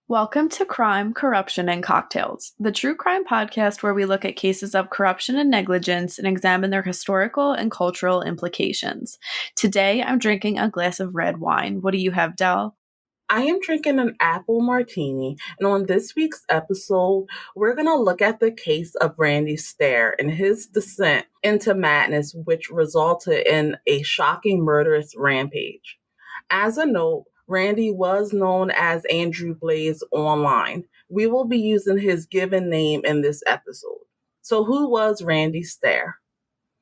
Welcome to Crime, Corruption, and Cocktails, the true crime podcast where we look at cases of corruption and negligence and examine their historical and cultural implications. Today, I'm drinking a glass of red wine. What do you have, Del? I am drinking an apple martini, and on this week's episode, we're going to look at the case of Randy Stair and his descent into madness, which resulted in a shocking murderous rampage. As a note, Randy was known as Andrew Blaze online. We will be using his given name in this episode. So who was Randy Stair?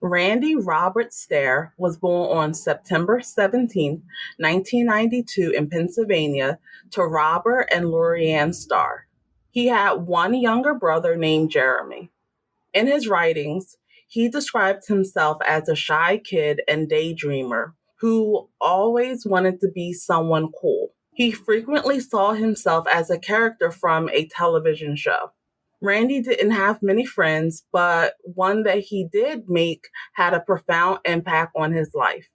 Randy Robert Stair was born on September 17, 1992 in Pennsylvania to Robert and Lorianne Starr. He had one younger brother named Jeremy. In his writings, he described himself as a shy kid and daydreamer who always wanted to be someone cool. He frequently saw himself as a character from a television show. Randy didn't have many friends, but one that he did make had a profound impact on his life.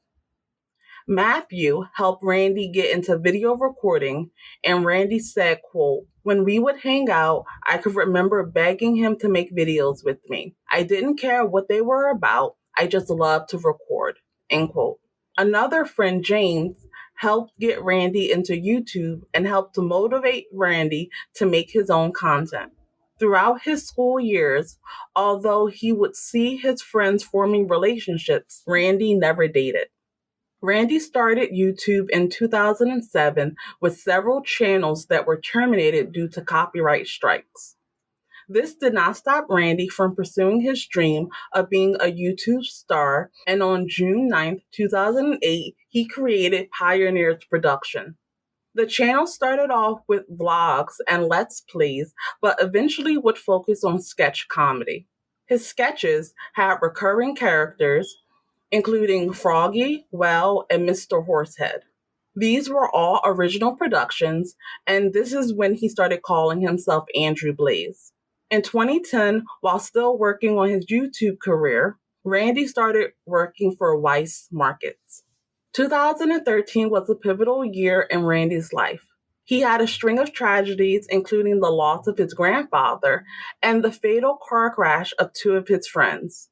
Matthew helped Randy get into video recording, and Randy said, quote, "When we would hang out, I could remember begging him to make videos with me. I didn't care what they were about. I just loved to record," end quote. Another friend, James, helped get Randy into YouTube and helped to motivate Randy to make his own content. Throughout his school years, although he would see his friends forming relationships, Randy never dated. Randy started YouTube in 2007 with several channels that were terminated due to copyright strikes. This did not stop Randy from pursuing his dream of being a YouTube star, and on June 9, 2008, he created Pioneers Production. The channel started off with vlogs and Let's Plays, but eventually would focus on sketch comedy. His sketches had recurring characters, including Froggy, Well, and Mr. Horsehead. These were all original productions, and this is when he started calling himself Andrew Blaze. In 2010, while still working on his YouTube career, Randy started working for Weis Market. 2013 was a pivotal year in Randy's life. He had a string of tragedies, including the loss of his grandfather and the fatal car crash of two of his friends.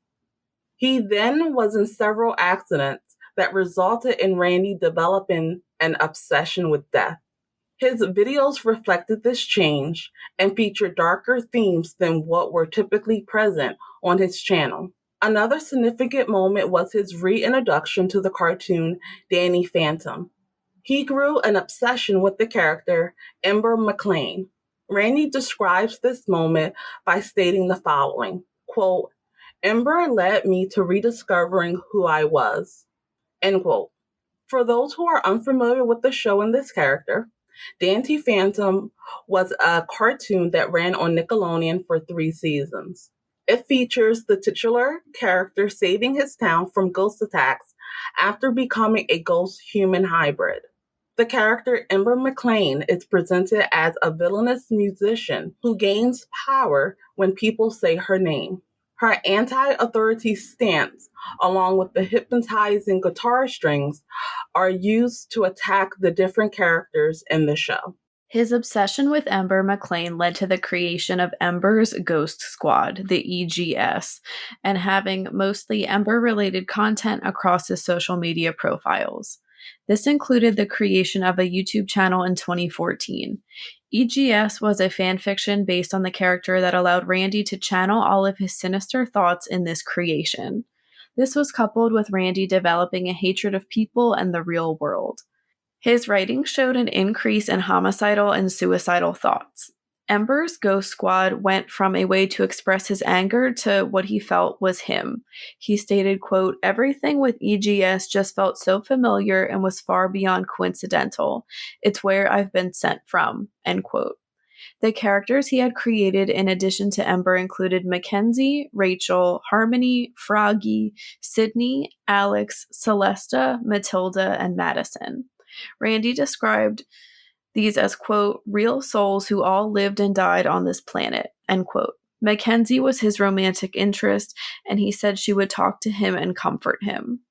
He then was in several accidents that resulted in Randy developing an obsession with death. His videos reflected this change and featured darker themes than what were typically present on his channel. Another significant moment was his reintroduction to the cartoon Danny Phantom. He grew an obsession with the character Ember McLain. Randy describes this moment by stating the following, quote, "Ember led me to rediscovering who I was," end quote. For those who are unfamiliar with the show and this character, Danny Phantom was a cartoon that ran on Nickelodeon for 3 seasons. It features the titular character saving his town from ghost attacks after becoming a ghost-human hybrid. The character Ember McLain is presented as a villainous musician who gains power when people say her name. Her anti-authority stance, along with the hypnotizing guitar strings, are used to attack the different characters in the show. His obsession with Ember McLain led to the creation of Ember's Ghost Squad, the EGS, and having mostly Ember-related content across his social media profiles. This included the creation of a YouTube channel in 2014. EGS was a fan fiction based on the character that allowed Randy to channel all of his sinister thoughts in this creation. This was coupled with Randy developing a hatred of people and the real world. His writing showed an increase in homicidal and suicidal thoughts. Ember's Ghost Squad went from a way to express his anger to what he felt was him. He stated, quote, "Everything with EGS just felt so familiar and was far beyond coincidental. It's where I've been sent from," end quote. The characters he had created in addition to Ember included Mackenzie, Rachel, Harmony, Froggy, Sydney, Alex, Celesta, Matilda, and Madison. Randy described these as, quote, "real souls who all lived and died on this planet," end quote. Mackenzie was his romantic interest, and he said she would talk to him and comfort him.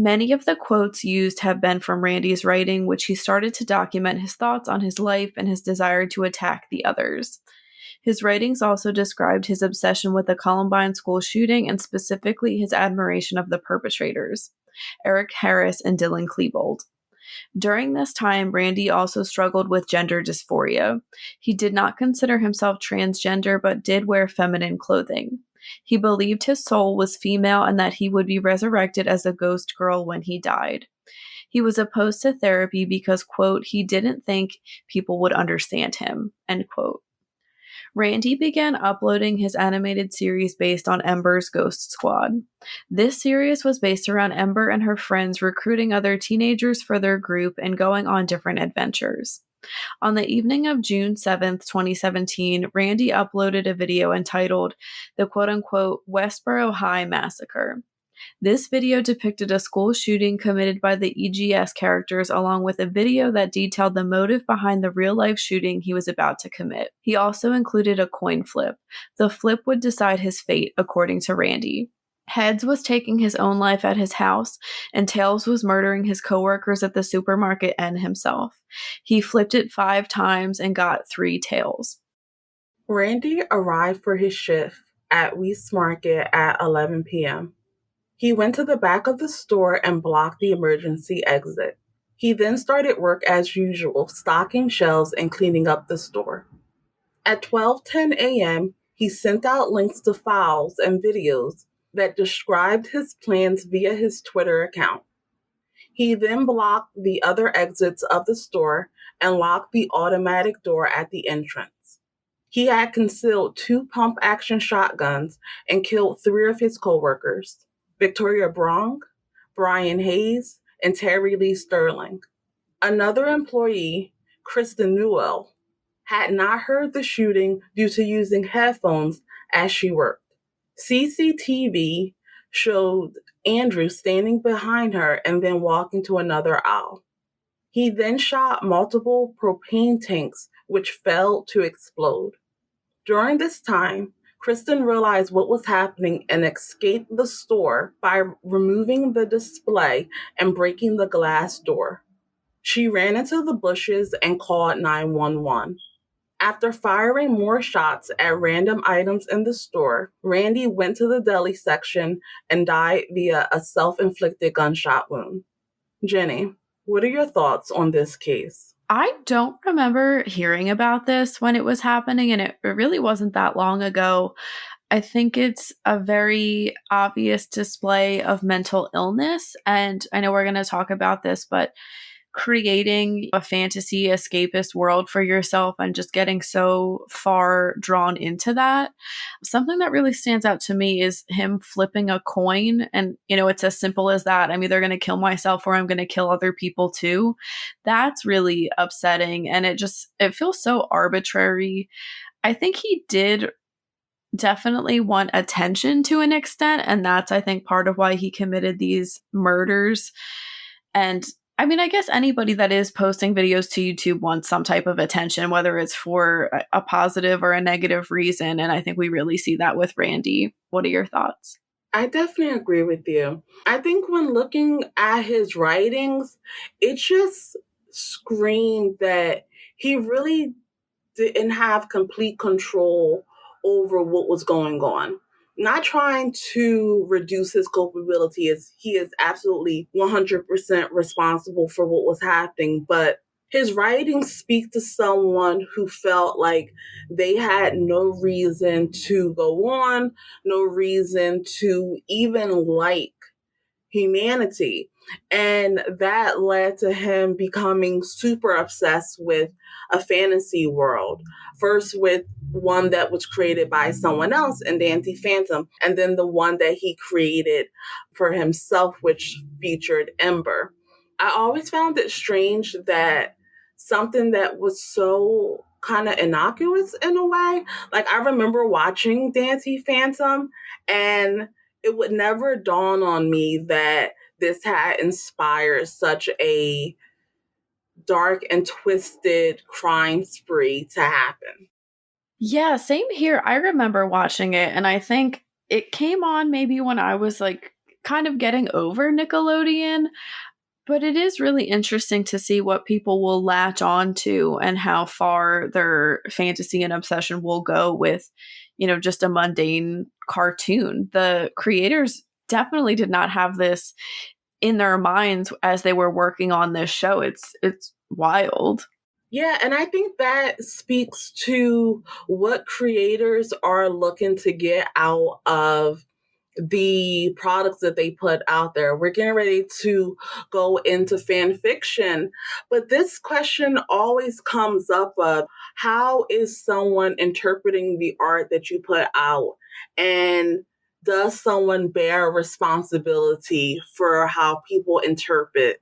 Many of the quotes used have been from Randy's writing, which he started to document his thoughts on his life and his desire to attack the others. His writings also described his obsession with the Columbine school shooting and specifically his admiration of the perpetrators, Eric Harris and Dylan Klebold. During this time, Randy also struggled with gender dysphoria. He did not consider himself transgender, but did wear feminine clothing. He believed his soul was female and that he would be resurrected as a ghost girl when he died. He was opposed to therapy because, quote, he didn't think people would understand him, end quote. Randy began uploading his animated series based on Ember's Ghost Squad. This series was based around Ember and her friends recruiting other teenagers for their group and going on different adventures. On the evening of June 7th, 2017, Randy uploaded a video entitled The Quote-Unquote Westboro High Massacre. This video depicted a school shooting committed by the EGS characters along with a video that detailed the motive behind the real-life shooting he was about to commit. He also included a coin flip. The flip would decide his fate, according to Randy. Heads was taking his own life at his house, and Tails was murdering his coworkers at the supermarket and himself. He flipped it 5 times and got 3 tails. Randy arrived for his shift at Weis Market at 11 p.m. He went to the back of the store and blocked the emergency exit. He then started work as usual, stocking shelves and cleaning up the store. At 12:10 a.m., he sent out links to files and videos that described his plans via his Twitter account. He then blocked the other exits of the store and locked the automatic door at the entrance. He had concealed 2 pump-action shotguns and killed 3 of his coworkers, Victoria Brong, Brian Hayes, and Terry Lee Sterling. Another employee, Kristen Newell, had not heard the shooting due to using headphones as she worked. CCTV showed Andrew standing behind her and then walking to another aisle. He then shot multiple propane tanks, which failed to explode. During this time, Kristen realized what was happening and escaped the store by removing the display and breaking the glass door. She ran into the bushes and called 911. After firing more shots at random items in the store, Randy went to the deli section and died via a self-inflicted gunshot wound. Jenny, what are your thoughts on this case? I don't remember hearing about this when it was happening, and it really wasn't that long ago. I think it's a very obvious display of mental illness, and I know we're going to talk about this, but creating a fantasy escapist world for yourself and just getting so far drawn into that. Something that really stands out to me is him flipping a coin. And, it's as simple as that. I'm either going to kill myself or I'm going to kill other people too. That's really upsetting. And it feels so arbitrary. I think he did definitely want attention to an extent. And that's, I think, part of why he committed these murders. And I guess anybody that is posting videos to YouTube wants some type of attention, whether it's for a positive or a negative reason. And I think we really see that with Randy. What are your thoughts? I definitely agree with you. I think when looking at his writings, it just screamed that he really didn't have complete control over what was going on. Not trying to reduce his culpability, as he is absolutely 100% responsible for what was happening, but his writings speak to someone who felt like they had no reason to go on, no reason to even like humanity. And that led to him becoming super obsessed with a fantasy world. First with one that was created by someone else in Dancy Phantom, and then the one that he created for himself, which featured Ember. I always found it strange that something that was so kind of innocuous in a way, like I remember watching Dancy Phantom, and it would never dawn on me that this had inspired such a dark and twisted crime spree to happen. Yeah, same here. I remember watching it, and I think it came on maybe when I was like kind of getting over Nickelodeon, but it is really interesting to see what people will latch on to and how far their fantasy and obsession will go with, just a mundane cartoon. The creators definitely did not have this in their minds as they were working on this show. It's wild. Yeah, and I think that speaks to what creators are looking to get out of the products that they put out there. We're getting ready to go into fan fiction, but this question always comes up of how is someone interpreting the art that you put out? And does someone bear responsibility for how people interpret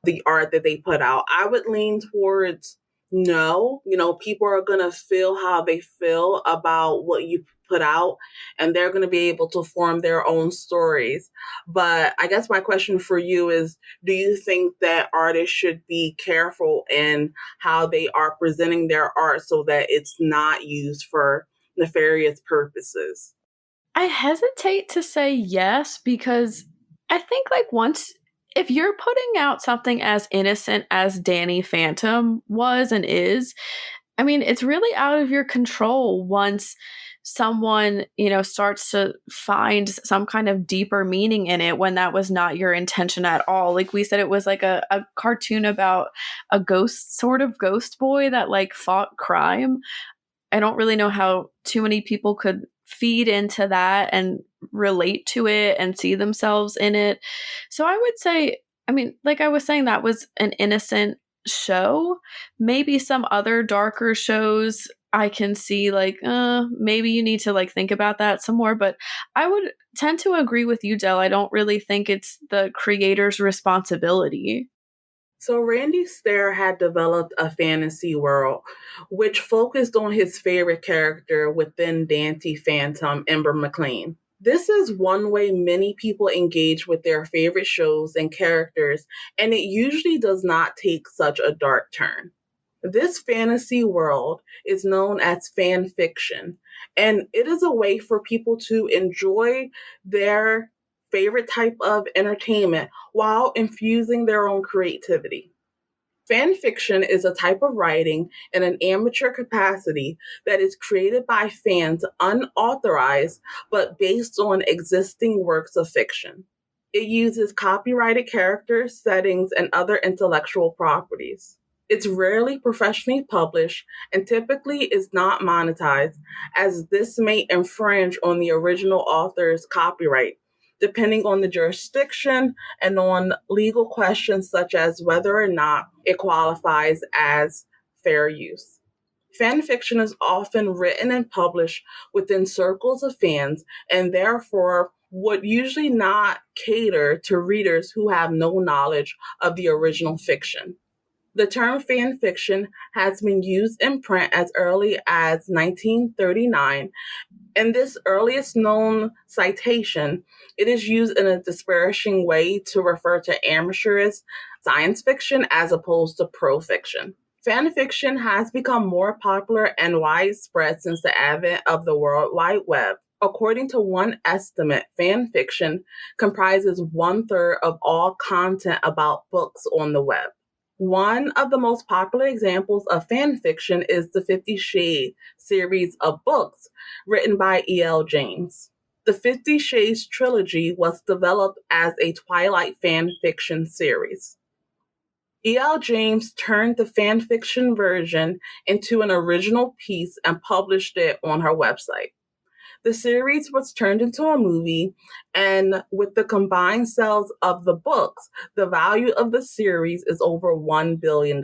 the art that they put out? I would lean towards no. People are going to feel how they feel about what you put out, and they're going to be able to form their own stories. But I guess my question for you is, do you think that artists should be careful in how they are presenting their art so that it's not used for nefarious purposes? I hesitate to say yes because I think like once if you're putting out something as innocent as Danny Phantom was and is, I mean, it's really out of your control once someone, starts to find some kind of deeper meaning in it when that was not your intention at all. Like we said, it was like a cartoon about a ghost, sort of ghost boy that like fought crime. I don't really know how too many people could feed into that and relate to it and see themselves in it. So I would say, I mean, like I was saying, that was an innocent show. Maybe some other darker shows I can see like, maybe you need to like think about that some more. But I would tend to agree with you, Del. I don't really think it's the creator's responsibility. So Randy Stair had developed a fantasy world which focused on his favorite character within Dante Phantom, Ember McLain. This is one way many people engage with their favorite shows and characters, and it usually does not take such a dark turn. This fantasy world is known as fan fiction, and it is a way for people to enjoy their favorite type of entertainment while infusing their own creativity. Fan fiction is a type of writing in an amateur capacity that is created by fans unauthorized but based on existing works of fiction. It uses copyrighted characters, settings, and other intellectual properties. It's rarely professionally published and typically is not monetized, as this may infringe on the original author's copyright, depending on the jurisdiction and on legal questions such as whether or not it qualifies as fair use. Fan fiction is often written and published within circles of fans and therefore would usually not cater to readers who have no knowledge of the original fiction. The term fan fiction has been used in print as early as 1939. In this earliest known citation, it is used in a disparaging way to refer to amateurish science fiction as opposed to pro fiction. Fan fiction has become more popular and widespread since the advent of the World Wide Web. According to one estimate, fan fiction comprises 1/3 of all content about books on the web. One of the most popular examples of fan fiction is the 50 Shades series of books written by E.L. James. The 50 Shades trilogy was developed as a Twilight fan fiction series. E.L. James turned the fan fiction version into an original piece and published it on her website. The series was turned into a movie, and with the combined sales of the books, the value of the series is over $1 billion.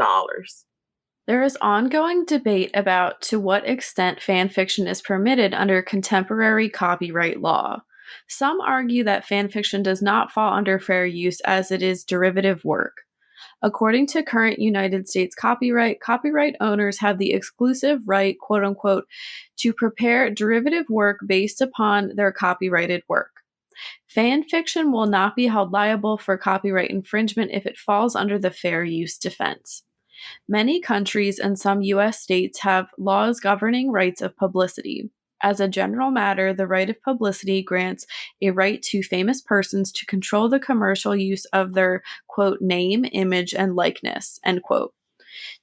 There is ongoing debate about to what extent fan fiction is permitted under contemporary copyright law. Some argue that fan fiction does not fall under fair use as it is derivative work. According to current United States copyright owners have the exclusive right, quote unquote, to prepare derivative work based upon their copyrighted work. Fan fiction will not be held liable for copyright infringement if it falls under the fair use defense. Many countries and some U.S. states have laws governing rights of publicity. As a general matter, the right of publicity grants a right to famous persons to control the commercial use of their, quote, name, image, and likeness, end quote.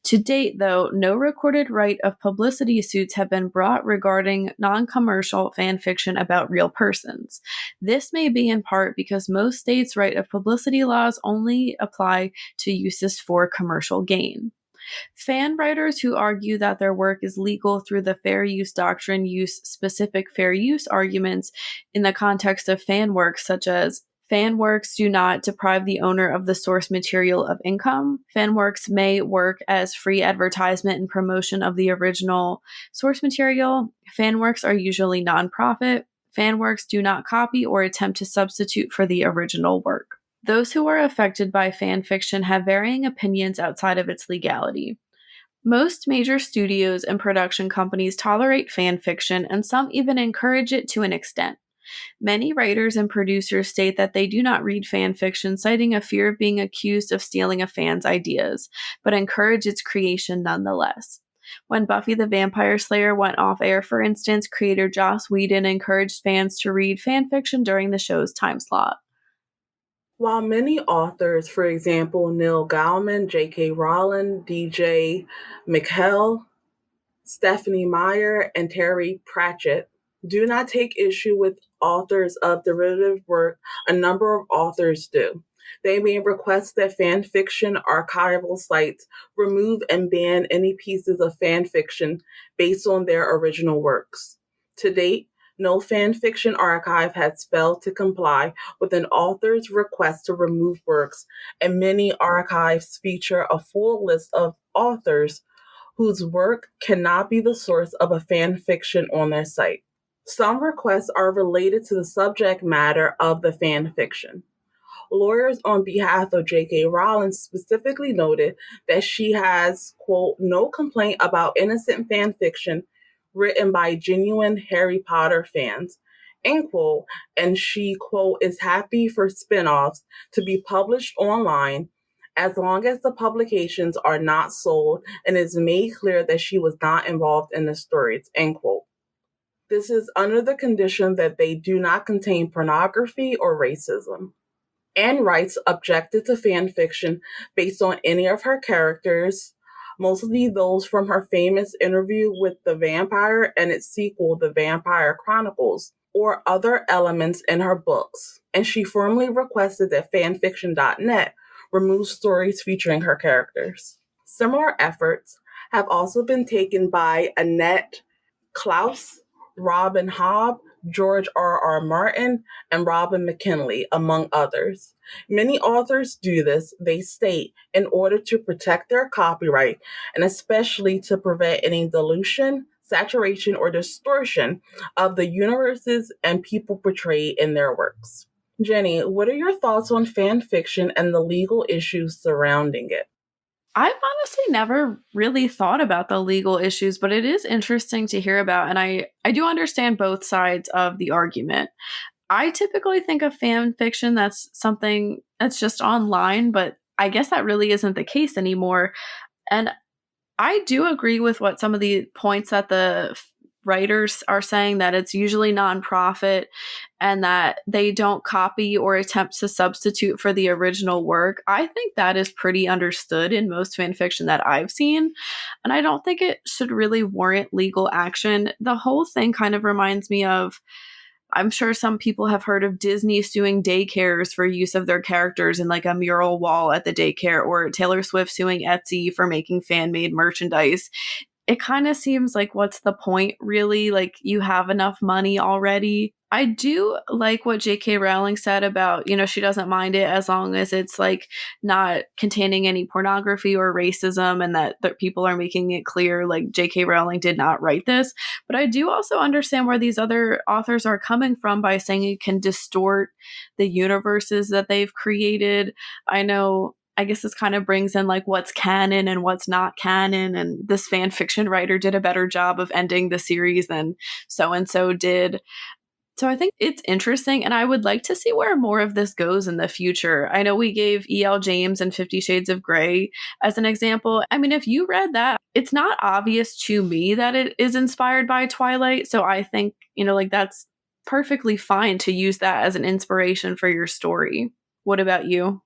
To date, though, no recorded right of publicity suits have been brought regarding non commercial fan fiction about real persons. This may be in part because most states' right of publicity laws only apply to uses for commercial gain. Fan writers who argue that their work is legal through the fair use doctrine use specific fair use arguments in the context of fan works, such as fan works do not deprive the owner of the source material of income. Fan works may work as free advertisement and promotion of the original source material. Fan works are usually nonprofit. Fan works do not copy or attempt to substitute for the original work. Those who are affected by fan fiction have varying opinions outside of its legality. Most major studios and production companies tolerate fan fiction, and some even encourage it to an extent. Many writers and producers state that they do not read fan fiction, citing a fear of being accused of stealing a fan's ideas, but encourage its creation nonetheless. When Buffy the Vampire Slayer went off air, for instance, creator Joss Whedon encouraged fans to read fan fiction during the show's time slot. While many authors, for example, Neil Gaiman, J.K. Rowling, D.J. McHale, Stephanie Meyer, and Terry Pratchett, do not take issue with authors of derivative work, a number of authors do. They may request that fan fiction archival sites remove and ban any pieces of fan fiction based on their original works. To date, no fan fiction archive has failed to comply with an author's request to remove works, and many archives feature a full list of authors whose work cannot be the source of a fan fiction on their site. Some requests are related to the subject matter of the fan fiction. Lawyers on behalf of J.K. Rowling specifically noted that she has, quote, no complaint about innocent fan fiction written by genuine Harry Potter fans, end quote, and she, quote, is happy for spin-offs to be published online as long as the publications are not sold and it's made clear that she was not involved in the stories, end quote. This is under the condition that they do not contain pornography or racism. Anne Rice objected to fan fiction based on any of her characters, mostly those from her famous interview with the vampire and its sequel, The Vampire Chronicles, or other elements in her books, and she firmly requested that fanfiction.net remove stories featuring her characters. Similar efforts have also been taken by Annette Klaus, Robin Hobb, George R. Martin, and Robin McKinley, among others. Many authors do this, they state, in order to protect their copyright and especially to prevent any dilution, saturation, or distortion of the universes and people portrayed in their works. Jenny, what are your thoughts on fan fiction and the legal issues surrounding it? I've honestly never really thought about the legal issues, but it is interesting to hear about. And I do understand both sides of the argument. I typically think of fan fiction that's something that's just online, but I guess that really isn't the case anymore. And I do agree with what some of the points that the writers are saying, that it's usually nonprofit and that they don't copy or attempt to substitute for the original work. I think that is pretty understood in most fan fiction that I've seen, and I don't think it should really warrant legal action. The whole thing kind of reminds me of, I'm sure some people have heard of Disney suing daycares for use of their characters in like a mural wall at the daycare, or Taylor Swift suing Etsy for making fan-made merchandise. It kind of seems like, what's the point, really? Like, you have enough money already. I do like what J.K. Rowling said about, she doesn't mind it as long as it's like not containing any pornography or racism, and that people are making it clear, like, J.K. Rowling did not write this. But I do also understand where these other authors are coming from by saying it can distort the universes that they've created. I guess this kind of brings in like what's canon and what's not canon. And this fan fiction writer did a better job of ending the series than so-and-so did. So I think it's interesting, and I would like to see where more of this goes in the future. I know we gave E.L. James and 50 Shades of Grey as an example. I mean, if you read that, it's not obvious to me that it is inspired by Twilight. So I think, like that's perfectly fine to use that as an inspiration for your story. What about you?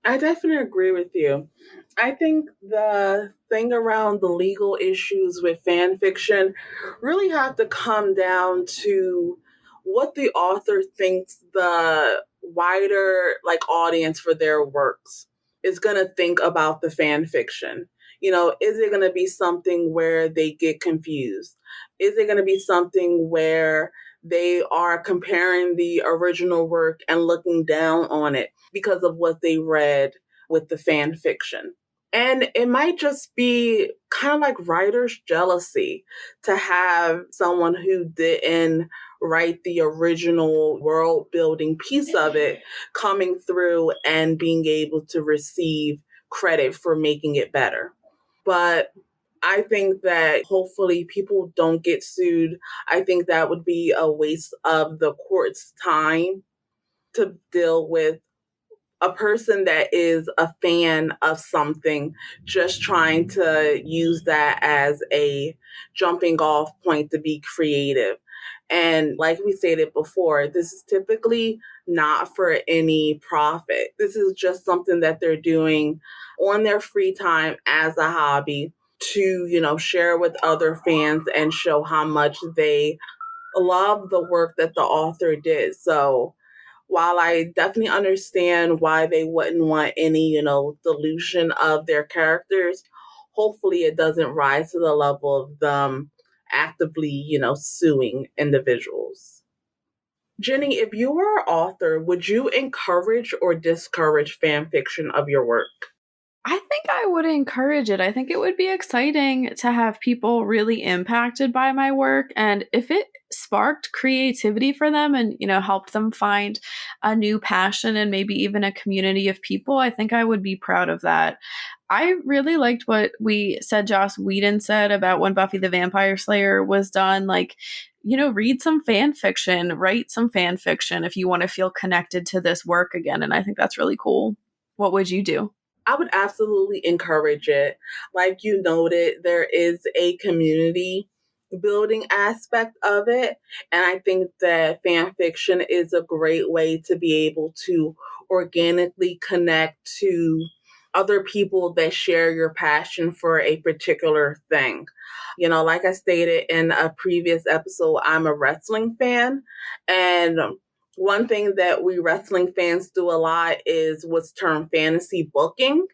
I definitely agree with you. I think the thing around the legal issues with fan fiction really have to come down to what the author thinks the wider audience for their works is going to think about the fan fiction. Is it going to be something where they get confused? Is it going to be something where they are comparing the original work and looking down on it because of what they read with the fan fiction? And it might just be kind of like writer's jealousy to have someone who didn't write the original world building piece of it coming through and being able to receive credit for making it better. But I think that hopefully people don't get sued. I think that would be a waste of the court's time to deal with a person that is a fan of something just trying to use that as a jumping off point to be creative. And like we stated before, this is typically not for any profit. This is just something that they're doing on their free time as a hobby to, share with other fans and show how much they love the work that the author did. So while I definitely understand why they wouldn't want any, dilution of their characters, hopefully it doesn't rise to the level of them actively, suing individuals. Jenny, if you were an author, would you encourage or discourage fan fiction of your work? I think I would encourage it. I think it would be exciting to have people really impacted by my work. And if it sparked creativity for them and, helped them find a new passion and maybe even a community of people, I think I would be proud of that. I really liked what we said, Joss Whedon said about when Buffy the Vampire Slayer was done. Like, read some fan fiction, write some fan fiction if you want to feel connected to this work again. And I think that's really cool. What would you do? I would absolutely encourage it. Like you noted, there is a community building aspect of it. And I think that fan fiction is a great way to be able to organically connect to other people that share your passion for a particular thing. Like I stated in a previous episode, I'm a wrestling fan. And one thing that we wrestling fans do a lot is what's termed fantasy booking.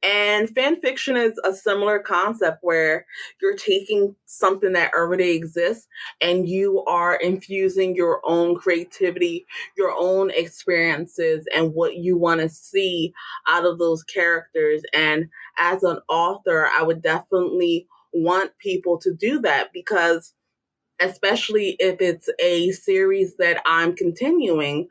And fan fiction is a similar concept where you're taking something that already exists and you are infusing your own creativity, your own experiences, and what you want to see out of those characters. And as an author, I would definitely want people to do that because especially if it's a series that I'm continuing,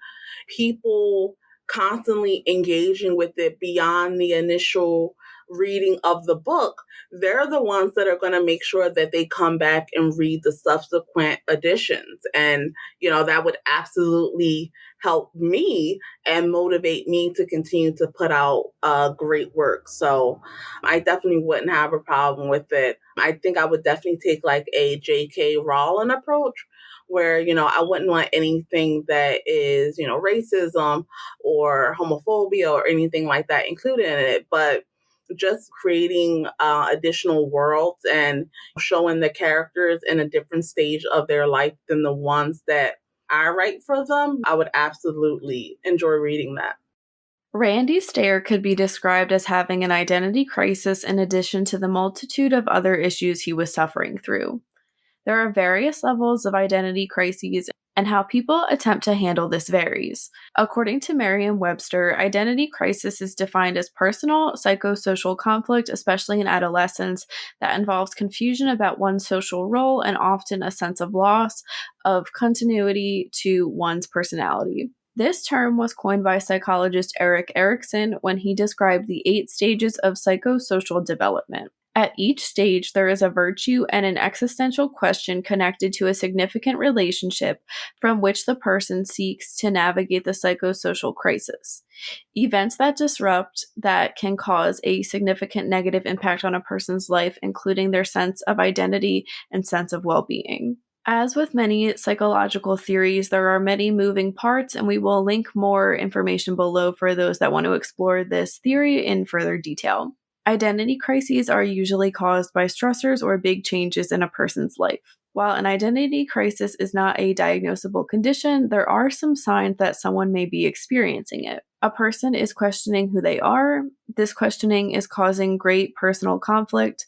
people constantly engaging with it beyond the initial reading of the book, they're the ones that are going to make sure that they come back and read the subsequent editions. And, that would absolutely help me and motivate me to continue to put out great work. So I definitely wouldn't have a problem with it. I think I would definitely take like a J.K. Rowling approach where, I wouldn't want anything that is, racism or homophobia or anything like that included in it. But just creating additional worlds and showing the characters in a different stage of their life than the ones that I write for them, I would absolutely enjoy reading that. Randy Stair could be described as having an identity crisis in addition to the multitude of other issues he was suffering through. There are various levels of identity crises, and how people attempt to handle this varies. According to Merriam-Webster, identity crisis is defined as personal psychosocial conflict, especially in adolescence, that involves confusion about one's social role and often a sense of loss of continuity to one's personality. This term was coined by psychologist Erik Erikson when he described the 8 stages of psychosocial development. At each stage, there is a virtue and an existential question connected to a significant relationship from which the person seeks to navigate the psychosocial crisis. Events that disrupt that can cause a significant negative impact on a person's life, including their sense of identity and sense of well being. As with many psychological theories, there are many moving parts, and we will link more information below for those that want to explore this theory in further detail. Identity crises are usually caused by stressors or big changes in a person's life. While an identity crisis is not a diagnosable condition, there are some signs that someone may be experiencing it. A person is questioning who they are. This questioning is causing great personal conflict.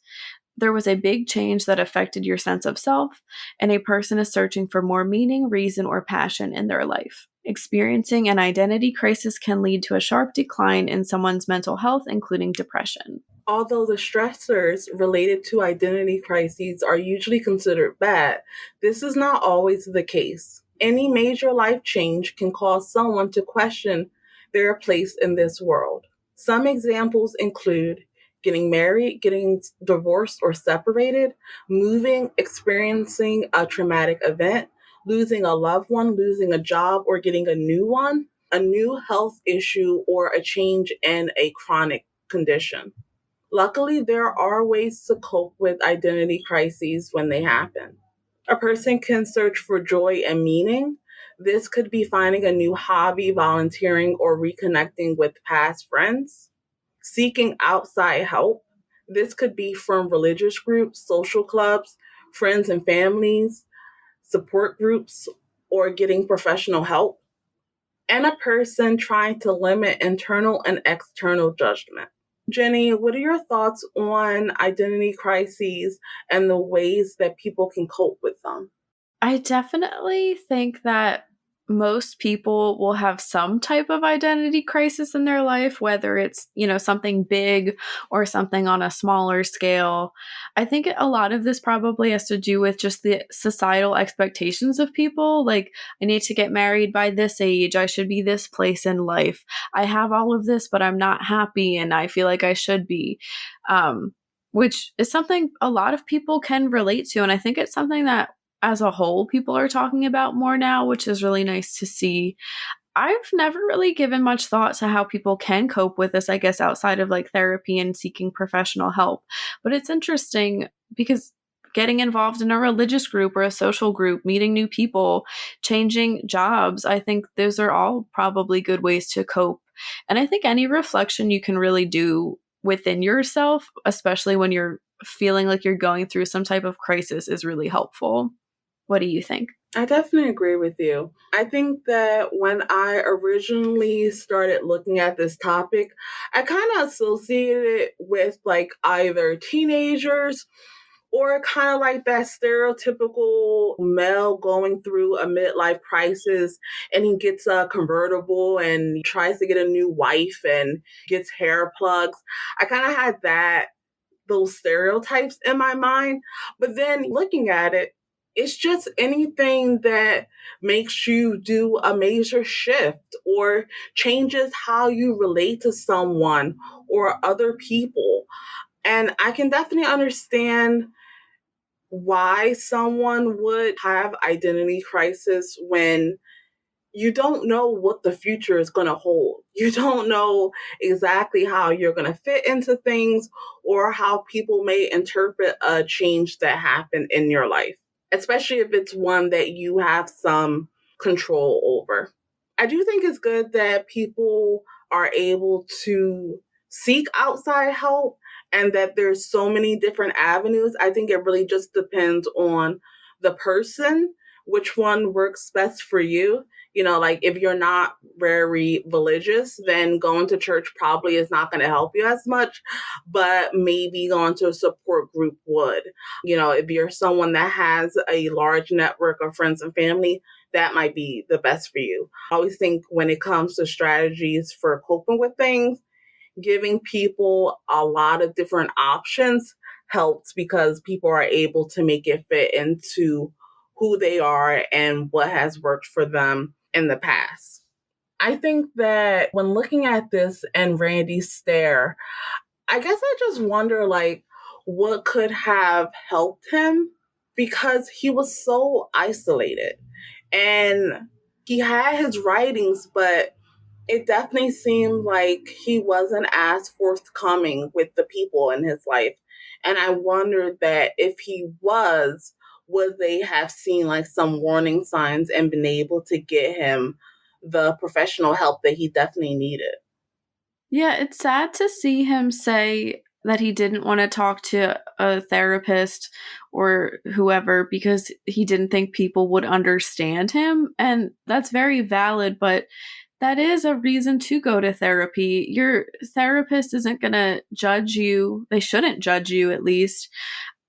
There was a big change that affected your sense of self, and a person is searching for more meaning, reason, or passion in their life. Experiencing an identity crisis can lead to a sharp decline in someone's mental health, including depression. Although the stressors related to identity crises are usually considered bad, this is not always the case. Any major life change can cause someone to question their place in this world. Some examples include getting married, getting divorced or separated, moving, experiencing a traumatic event, losing a loved one, losing a job or getting a new one, a new health issue, or a change in a chronic condition. Luckily, there are ways to cope with identity crises when they happen. A person can search for joy and meaning. This could be finding a new hobby, volunteering, or reconnecting with past friends. Seeking outside help. This could be from religious groups, social clubs, friends and families, support groups, or getting professional help. And a person trying to limit internal and external judgment. Jenny, what are your thoughts on identity crises and the ways that people can cope with them? I definitely think that most people will have some type of identity crisis in their life, whether it's, something big or something on a smaller scale. I think a lot of this probably has to do with just the societal expectations of people. Like, I need to get married by this age. I should be this place in life. I have all of this, but I'm not happy and I feel like I should be. Which is something a lot of people can relate to. And I think it's something that as a whole, people are talking about more now, which is really nice to see. I've never really given much thought to how people can cope with this, I guess, outside of like therapy and seeking professional help. But it's interesting because getting involved in a religious group or a social group, meeting new people, changing jobs, I think those are all probably good ways to cope. And I think any reflection you can really do within yourself, especially when you're feeling like you're going through some type of crisis, is really helpful. What do you think? I definitely agree with you. I think that when I originally started looking at this topic, I kind of associated it with like either teenagers or kind of like that stereotypical male going through a midlife crisis and he gets a convertible and tries to get a new wife and gets hair plugs. I kind of had those stereotypes in my mind. But then looking at it, it's just anything that makes you do a major shift or changes how you relate to someone or other people. And I can definitely understand why someone would have identity crisis when you don't know what the future is going to hold. You don't know exactly how you're going to fit into things or how people may interpret a change that happened in your life, especially if it's one that you have some control over. I do think it's good that people are able to seek outside help and that there's so many different avenues. I think it really just depends on the person, which one works best for you. Like if you're not very religious, then going to church probably is not going to help you as much, but maybe going to a support group would. If you're someone that has a large network of friends and family, that might be the best for you. I always think when it comes to strategies for coping with things, giving people a lot of different options helps because people are able to make it fit into who they are and what has worked for them in the past. I think that when looking at this and Randy Stair, I guess I just wonder, like, what could have helped him because he was so isolated. And he had his writings, but it definitely seemed like he wasn't as forthcoming with the people in his life. And I wondered that if he was, would they have seen like some warning signs and been able to get him the professional help that he definitely needed? Yeah, it's sad to see him say that he didn't want to talk to a therapist or whoever because he didn't think people would understand him. And that's very valid, but that is a reason to go to therapy. Your therapist isn't going to judge you. They shouldn't judge you, at least.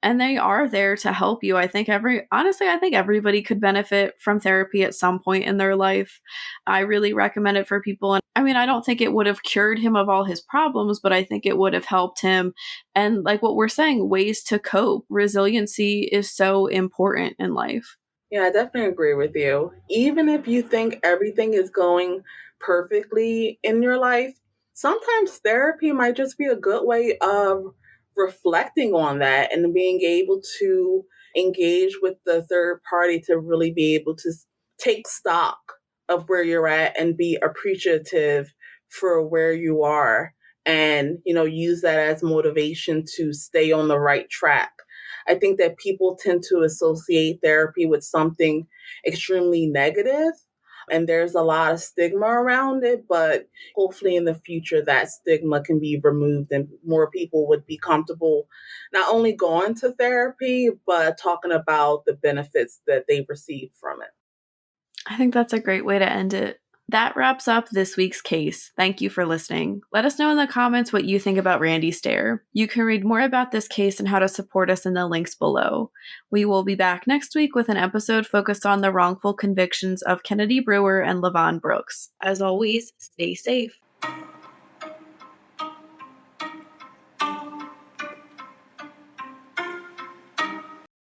And they are there to help you. I think everybody could benefit from therapy at some point in their life. I really recommend it for people. And I mean, I don't think it would have cured him of all his problems, but I think it would have helped him. And like what we're saying, ways to cope. Resiliency is so important in life. Yeah, I definitely agree with you. Even if you think everything is going perfectly in your life, sometimes therapy might just be a good way of reflecting on that and being able to engage with the third party to really be able to take stock of where you're at and be appreciative for where you are and, use that as motivation to stay on the right track. I think that people tend to associate therapy with something extremely negative, and there's a lot of stigma around it, but hopefully in the future that stigma can be removed and more people would be comfortable not only going to therapy, but talking about the benefits that they receive from it. I think that's a great way to end it. That wraps up this week's case. Thank you for listening. Let us know in the comments what you think about Randy Stair. You can read more about this case and how to support us in the links below. We will be back next week with an episode focused on the wrongful convictions of Kennedy Brewer and Levon Brooks. As always, stay safe.